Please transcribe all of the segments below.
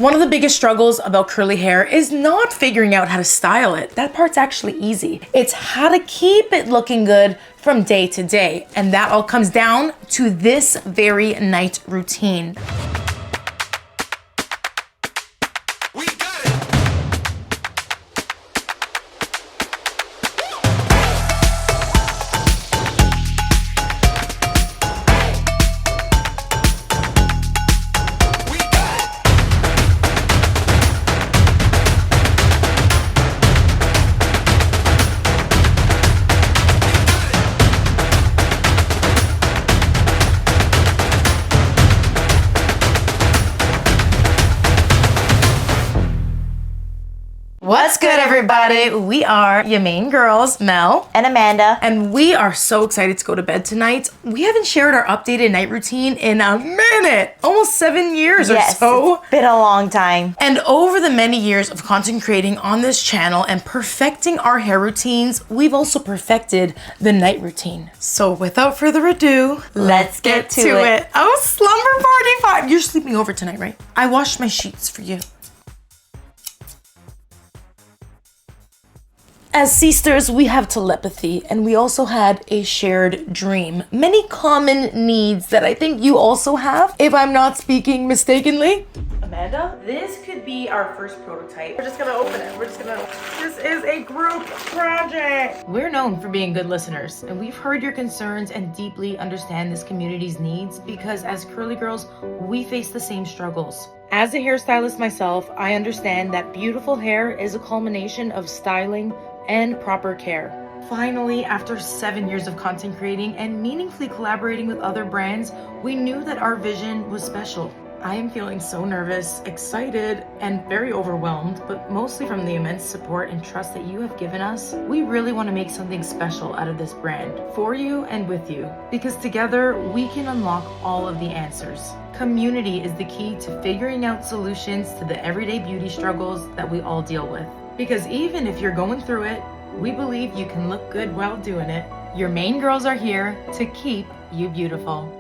One of the biggest struggles about curly hair is not figuring out how to style it. That part's actually easy. It's how to keep it looking good from day to day. And that all comes down to this very night routine. What's good, everybody? We are your main girls, Mel and Amanda, and we are so excited to go to bed tonight. We haven't shared our updated night routine in a minute, almost 7 years or so. It's been a long time. And over the many years of content creating on this channel and perfecting our hair routines, we've also perfected the night routine. So without further ado, let's get to it. Oh, slumber party 5. You're sleeping over tonight, right? I washed my sheets for you. As sisters, we have telepathy, and we also had a shared dream. Many common needs that I think you also have, if I'm not speaking mistakenly. Amanda, this could be our first prototype. We're just gonna open it. This is a group project. We're known for being good listeners, and we've heard your concerns and deeply understand this community's needs because as curly girls, we face the same struggles. As a hairstylist myself, I understand that beautiful hair is a culmination of styling and proper care. Finally, after 7 years of content creating and meaningfully collaborating with other brands, we knew that our vision was special. I am feeling so nervous, excited, and very overwhelmed, but mostly from the immense support and trust that you have given us. We really want to make something special out of this brand, for you and with you, because together we can unlock all of the answers. Community is the key to figuring out solutions to the everyday beauty struggles that we all deal with. Because even if you're going through it, we believe you can look good while doing it. Your main girls are here to keep you beautiful.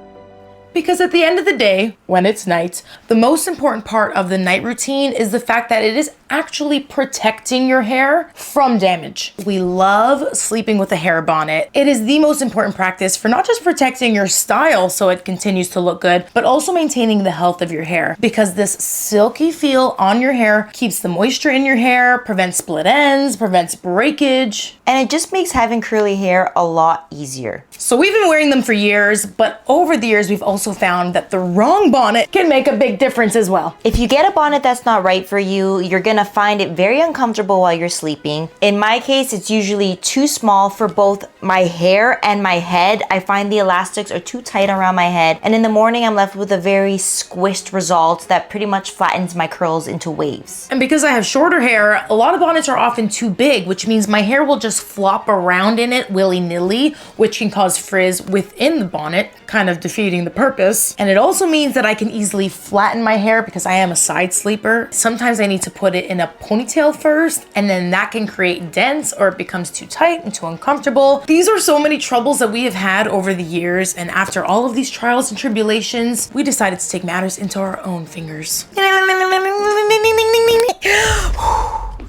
Because at the end of the day, when it's night, the most important part of the night routine is the fact that it is actually protecting your hair from damage. We love sleeping with a hair bonnet. It is the most important practice for not just protecting your style so it continues to look good, but also maintaining the health of your hair, because this silky feel on your hair keeps the moisture in your hair, prevents split ends, prevents breakage. And it just makes having curly hair a lot easier. So we've been wearing them for years, but over the years, we've also found that the wrong bonnet can make a big difference as well. If you get a bonnet that's not right for you, you're gonna find it very uncomfortable while you're sleeping. In my case, it's usually too small for both my hair and my head. I find the elastics are too tight around my head. And in the morning, I'm left with a very squished result that pretty much flattens my curls into waves. And because I have shorter hair, a lot of bonnets are often too big, which means my hair will just flop around in it willy-nilly, which can cause frizz within the bonnet, kind of defeating the purpose. And it also means that I can easily flatten my hair because I am a side sleeper. Sometimes I need to put it in a ponytail first, and then that can create dents, or it becomes too tight and too uncomfortable. These are so many troubles that we have had over the years, and after all of these trials and tribulations, we decided to take matters into our own fingers.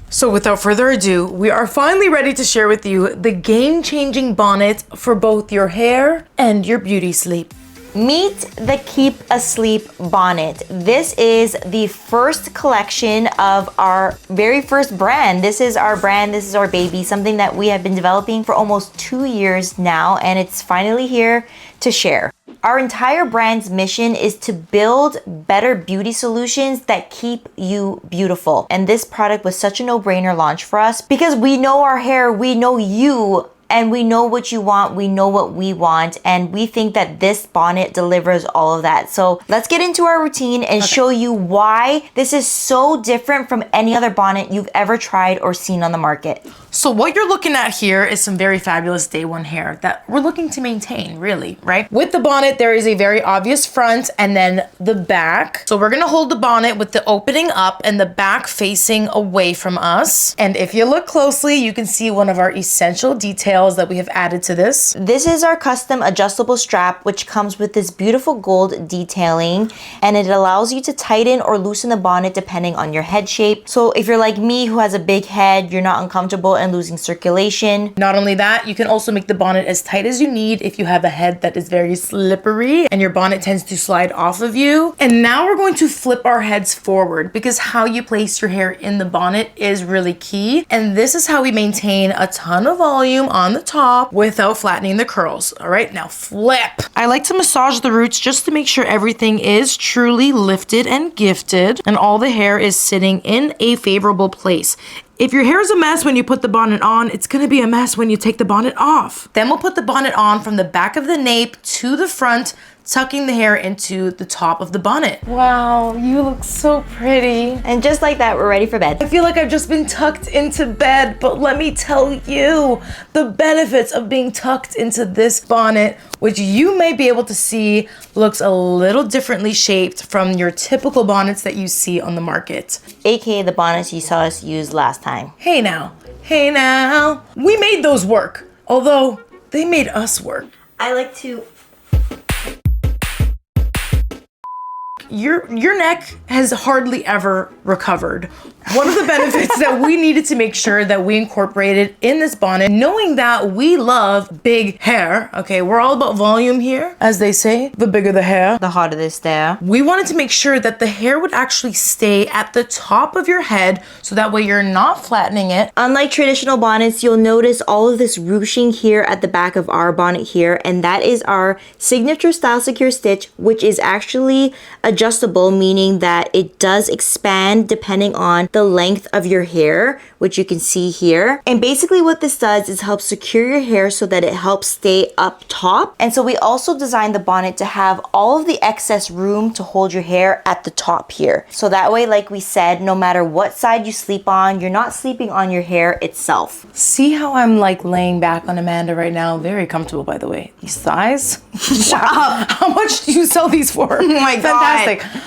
So without further ado, we are finally ready to share with you the game-changing bonnet for both your hair and your beauty sleep. Meet the Keep Asleep bonnet. This is the first collection of our very first brand. This is our brand, this is our baby, something that we have been developing for almost 2 years now, and it's finally here to share. Our entire brand's mission is to build better beauty solutions that keep you beautiful. And this product was such a no-brainer launch for us because we know our hair, we know you, and we know what you want, we know what we want, and we think that this bonnet delivers all of that. So let's get into our routine and show you why this is so different from any other bonnet you've ever tried or seen on the market. So what you're looking at here is some very fabulous day one hair that we're looking to maintain, really, right? With the bonnet, there is a very obvious front and then the back. So we're gonna hold the bonnet with the opening up and the back facing away from us. And if you look closely, you can see one of our essential details details that we have added to this. This is our custom adjustable strap, which comes with this beautiful gold detailing, and it allows you to tighten or loosen the bonnet depending on your head shape. So if you're like me who has a big head, you're not uncomfortable and losing circulation. Not only that, you can also make the bonnet as tight as you need if you have a head that is very slippery and your bonnet tends to slide off of you. And now we're going to flip our heads forward because how you place your hair in the bonnet is really key. And this is how we maintain a ton of volume on the top without flattening the curls. All right, now flip. I like to massage the roots just to make sure everything is truly lifted and gifted and all the hair is sitting in a favorable place. If your hair is a mess when you put the bonnet on, it's gonna be a mess when you take the bonnet off. Then we'll put the bonnet on from the back of the nape to the front, tucking the hair into the top of the bonnet. Wow, you look so pretty. And just like that, we're ready for bed. I feel like I've just been tucked into bed, but let me tell you the benefits of being tucked into this bonnet, which you may be able to see looks a little differently shaped from your typical bonnets that you see on the market. AKA the bonnets you saw us use last time. Hey now, we made those work, although they made us work. I like to... Your neck has hardly ever recovered. One of the benefits that we needed to make sure that we incorporated in this bonnet, knowing that we love big hair, okay, we're all about volume here, as they say, the bigger the hair, the hotter the stare. We wanted to make sure that the hair would actually stay at the top of your head so that way you're not flattening it. Unlike traditional bonnets, you'll notice all of this ruching here at the back of our bonnet here, and that is our signature StyleSecure Stitch, which is actually adjustable, meaning that it does expand depending on the length of your hair, which you can see here. And basically what this does is help secure your hair so that it helps stay up top. And so we also designed the bonnet to have all of the excess room to hold your hair at the top here. So that way, like we said, no matter what side you sleep on, you're not sleeping on your hair itself. See how I'm like laying back on Amanda right now? Very comfortable, by the way. These thighs? Wow. How much do you sell these for? Oh my God. Fantastic.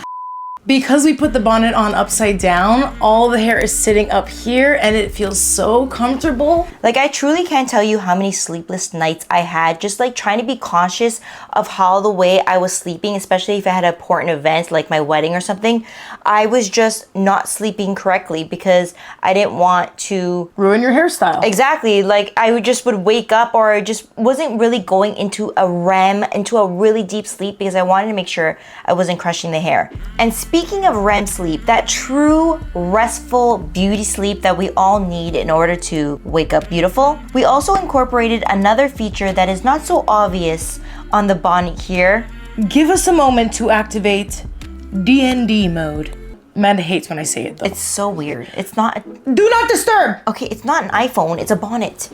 Because we put the bonnet on upside down, all the hair is sitting up here and it feels so comfortable. Like, I truly can't tell you how many sleepless nights I had just like trying to be conscious of how the way I was sleeping, especially if I had an important event like my wedding or something. I was just not sleeping correctly because I didn't want to ruin your hairstyle. Exactly. Like, I would wake up, or I just wasn't really going into a REM, into a really deep sleep, because I wanted to make sure I wasn't crushing the hair. And speaking of REM sleep, that true restful beauty sleep that we all need in order to wake up beautiful, we also incorporated another feature that is not so obvious on the bonnet here. Give us a moment to activate DND mode. Amanda hates when I say it though. It's so weird. It's not... Do not disturb! Okay, it's not an iPhone, it's a bonnet.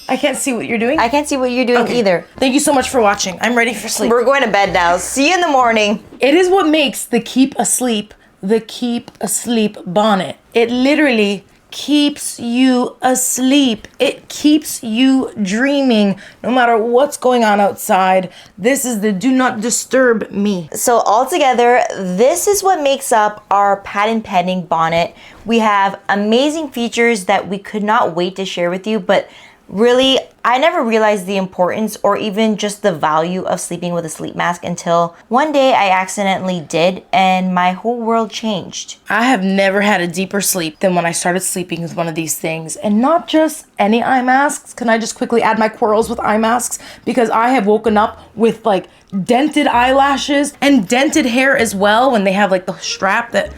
I can't see what you're doing. I can't see what you're doing either. Thank you so much for watching. I'm ready for sleep. We're going to bed now. See you in the morning. It is what makes the KEYP Asleep the KEYP Asleep bonnet. It literally keeps you asleep. It keeps you dreaming no matter what's going on outside. This is the do not disturb me. So altogether, this is what makes up our patent pending bonnet. We have amazing features that we could not wait to share with you, but really, I never realized the importance or even just the value of sleeping with a sleep mask until one day I accidentally did, and my whole world changed. I have never had a deeper sleep than when I started sleeping with one of these things. And not just any eye masks. Can I just quickly add my quarrels with eye masks? Because I have woken up with like dented eyelashes and dented hair as well when they have like the strap that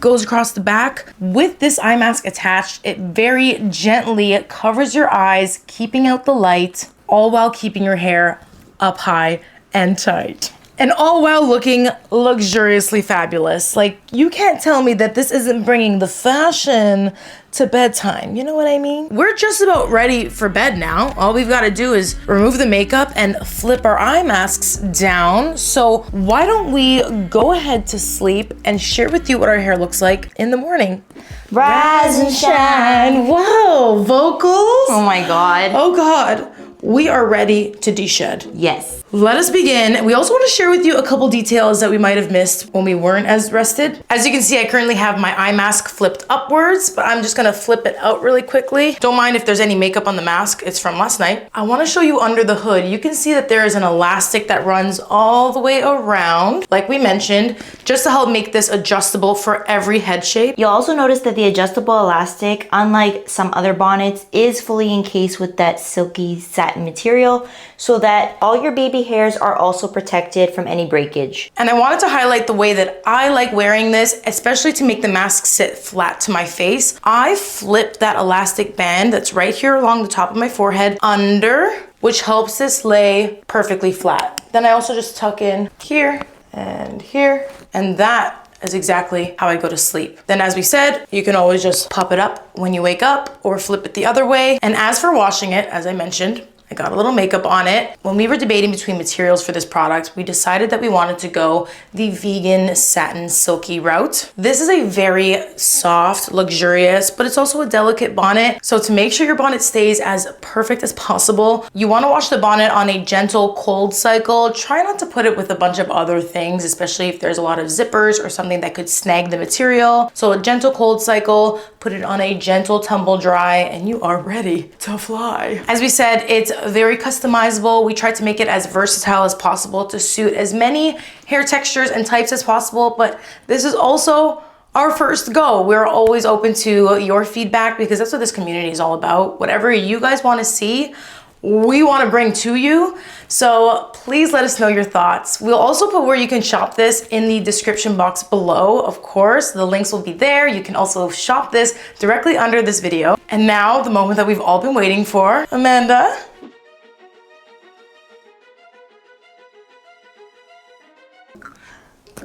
goes across the back. With this eye mask attached, it very gently covers your eyes, keeping out the light, all while keeping your hair up high and tight. And all while looking luxuriously fabulous. Like, you can't tell me that this isn't bringing the fashion to bedtime. You know what I mean? We're just about ready for bed now. All we've got to do is remove the makeup and flip our eye masks down. So why don't we go ahead to sleep and share with you what our hair looks like in the morning. Rise and shine. Whoa, vocals? Oh my God. Oh God. We are ready to de-shed. Yes. Let us begin. We also want to share with you a couple details that we might have missed when we weren't as rested. As you can see, I currently have my eye mask flipped upwards, but I'm just gonna flip it out really quickly. Don't mind if there's any makeup on the mask, it's from last night. I want to show you under the hood. You can see that there is an elastic that runs all the way around, like we mentioned, just to help make this adjustable for every head shape. You'll also notice that the adjustable elastic, unlike some other bonnets, is fully encased with that silky satin material so that all your baby hairs are also protected from any breakage. And I wanted to highlight the way that I like wearing this, especially to make the mask sit flat to my face. I flip that elastic band that's right here along the top of my forehead under, which helps this lay perfectly flat. Then I also just tuck in here, and that is exactly how I go to sleep. Then as we said, you can always just pop it up when you wake up or flip it the other way. And as for washing it, as I mentioned, I got a little makeup on it. When we were debating between materials for this product, we decided that we wanted to go the vegan satin silky route. This is a very soft, luxurious, but it's also a delicate bonnet. So to make sure your bonnet stays as perfect as possible, you want to wash the bonnet on a gentle cold cycle. Try not to put it with a bunch of other things, especially if there's a lot of zippers or something that could snag the material. So a gentle cold cycle, put it on a gentle tumble dry, and you are ready to fly. As we said, it's very customizable. We tried to make it as versatile as possible to suit as many hair textures and types as possible, but this is also our first go. We're always open to your feedback because that's what this community is all about. Whatever you guys want to see, we want to bring to you. So please let us know your thoughts. We'll also put where you can shop this in the description box below. Of course, the links will be there. You can also shop this directly under this video. And now the moment that we've all been waiting for. Amanda.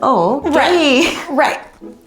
Oh,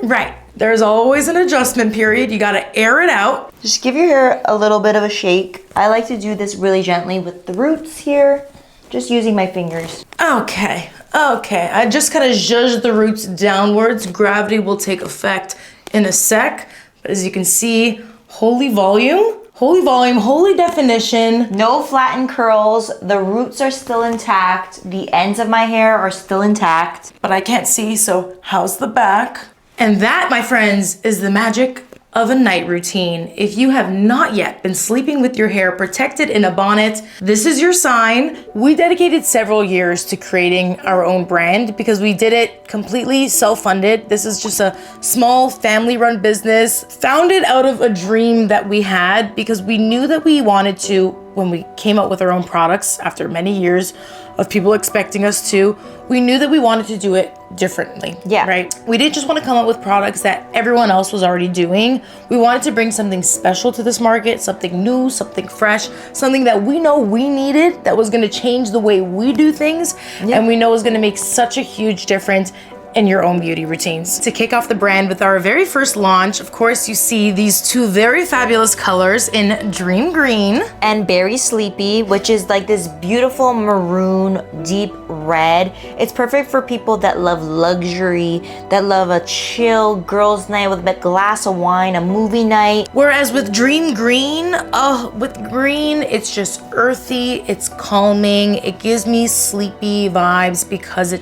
Right. There's always an adjustment period. You gotta air it out. Just give your hair a little bit of a shake. I like to do this really gently with the roots here, just using my fingers. Okay. I just kind of zhuzh the roots downwards. Gravity will take effect in a sec. But as you can see, holy volume, holy definition. No flattened curls. The roots are still intact. The ends of my hair are still intact. But I can't see, so how's the back? And that, my friends, is the magic of a night routine. If you have not yet been sleeping with your hair protected in a bonnet, this is your sign. We dedicated several years to creating our own brand because we did it completely self-funded. This is just a small family-run business founded out of a dream that we had because we knew that we wanted to, when we came out with our own products after many years of people expecting us to, we knew that we wanted to do it differently. Yeah. Right? We didn't just want to come up with products that everyone else was already doing. We wanted to bring something special to this market, something new, something fresh, something that we know we needed, that was going to change the way we do things, and we know is going to make such a huge difference in your own beauty routines. To kick off the brand with our very first launch, of course, you see these two very fabulous colors in Dream Green and Berry Sleepy, which is like this beautiful maroon, deep red. It's perfect for people that love luxury, that love a chill girls' night with a glass of wine, a movie night. Whereas with Dream Green, with green, it's just earthy, it's calming, it gives me sleepy vibes because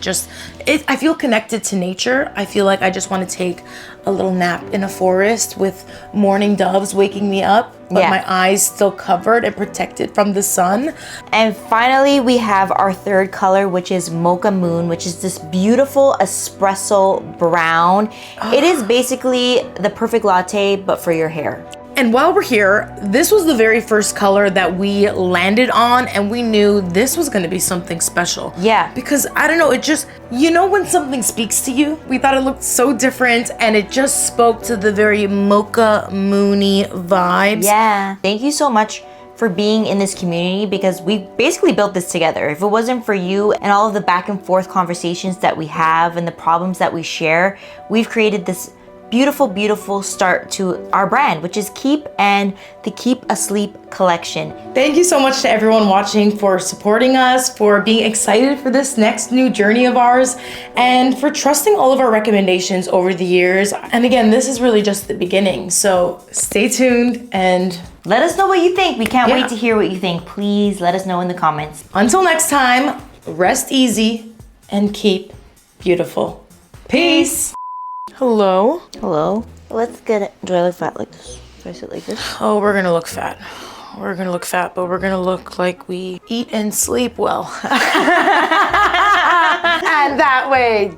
I feel connected to nature. I feel like I just want to take a little nap in a forest with morning doves waking me up, but my eyes still covered and protected from the sun. And finally, we have our third color, which is Mocha Moon, which is this beautiful espresso brown. It is basically the perfect latte, but for your hair. And while we're here, this was the very first color that we landed on, and we knew this was gonna be something special. Yeah. Because I don't know, it just, when something speaks to you, we thought it looked so different and it just spoke to the very Mocha Moony vibes. Yeah. Thank you so much for being in this community because we basically built this together. If it wasn't for you and all of the back and forth conversations that we have and the problems that we share, we've created this beautiful start to our brand, which is KEYP and the Keep Asleep collection. Thank you so much to everyone watching for supporting us, for being excited for this next new journey of ours, and for trusting all of our recommendations over the years. And again, this is really just the beginning, so stay tuned and let us know what you think. We can't wait to hear what you think. Please let us know in the comments. Until next time, rest easy, and keep beautiful. Peace. Hello. Hello. Let's get it. Do I look fat like this? Do I sit like this? Oh, we're gonna look fat. We're gonna look fat, but we're gonna look like we eat and sleep well. And that way,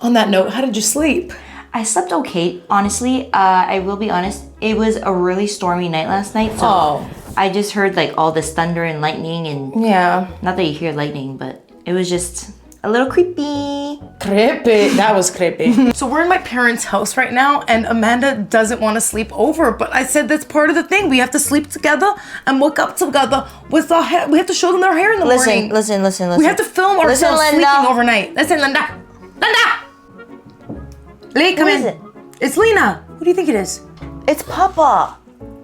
on that note, how did you sleep? I slept okay, honestly. I will be honest. It was a really stormy night last night, so I just heard like all this thunder and lightning, and not that you hear lightning, but it was just a little creepy. Creepy. That was creepy. So we're in my parents' house right now, and Amanda doesn't want to sleep over, but I said that's part of the thing. We have to sleep together and wake up together with our hair. We have to show them their hair in the morning. Listen. We have to film ourselves sleeping overnight. Listen, Linda. Lee, come in. Who is it? It's Lena. Who do you think it is? It's Papa.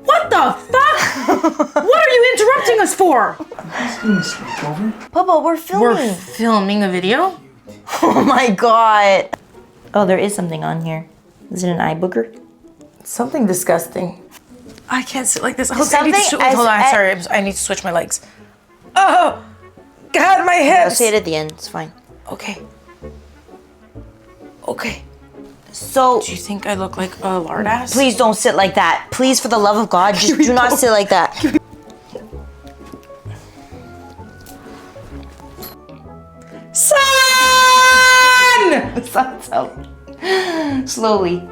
What the fuck? What are you interrupting us for? Papa, we're filming. We're filming a video? Oh my god. Oh, there is something on here. Is it an eye booger? Something disgusting. I can't sit like this. Hold on, sorry, I need to switch my legs. Oh, God, my hips. I'll say it at the end, it's fine. Okay. So, Do you think I look like a lard ass? please don't sit like that. Please, for the love of God, just do not sit like that. Son! Sun's out. Slowly.